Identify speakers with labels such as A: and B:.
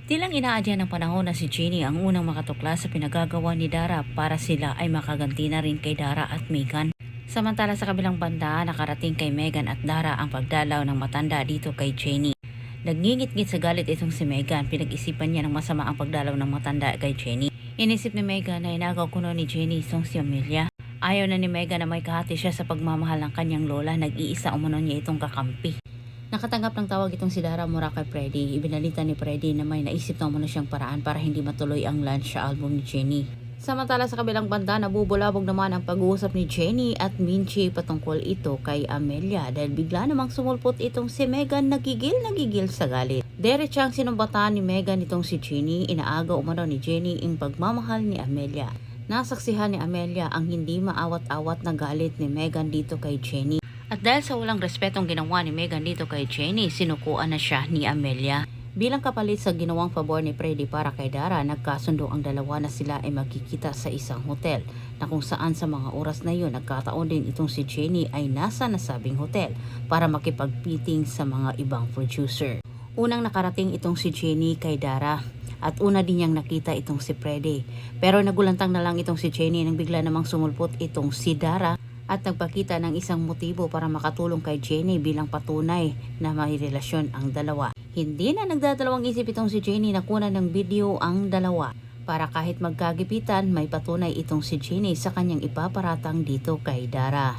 A: Tilang inaadya ng panahon na si Jenny ang unang makatuklas sa pinagagawa ni Dara para sila ay makaganti na rin kay Dara at Megan. Samantala sa kabilang banda, nakarating kay Megan at Dara ang pagdalaw ng matanda dito kay Jenny. Nagngingit-ngit sa galit itong si Megan, pinag-isipan niya ng masama ang pagdalaw ng matanda kay Jenny. Inisip ni Megan na inagaw kuno ni Jenny itong si Amelia. Ayaw na ni Megan na may kahati siya sa pagmamahal ng kanyang lola, nag-iisa umano niya itong kakampi. Nakatanggap ng tawag itong si Dara mula kay Freddy. Ibinalita ni Freddy na may naisip na umano siyang paraan para hindi matuloy ang lunch sa album ni Jenny. Samantala sa kabilang banda, nabubulabog naman ang pag-uusap ni Jenny at Minchi patungkol ito kay Amelia dahil bigla namang sumulpot itong si Megan, nagigil sa galit. Diretsang sinumbatan ni Megan itong si Jenny, inaaga umano ni Jenny ang pagmamahal ni Amelia. Nasaksihan ni Amelia ang hindi maawat-awat na galit ni Megan dito kay Jenny. At dahil sa walang respetong ginawa ni Megan dito kay Jenny, sinukuan na siya ni Amelia. Bilang kapalit sa ginawang pabor ni Freddy para kay Dara, nagkasundo ang dalawa na sila ay magkikita sa isang hotel na kung saan sa mga oras na yun nagkataon din itong si Jenny ay nasa nasabing hotel para makipag-meeting sa mga ibang producer. Unang nakarating itong si Jenny kay Dara at una din niyang nakita itong si Freddy. Pero nagulantang na lang itong si Jenny nang bigla namang sumulpot itong si Dara at nagpakita ng isang motibo para makatulong kay Jenny bilang patunay na may relasyon ang dalawa. Hindi na nagdadalawang isip itong si Jenny na kunan ng video ang dalawa para kahit magkagipitan may patunay itong si Jenny sa kanyang ipaparatang dito kay Dara.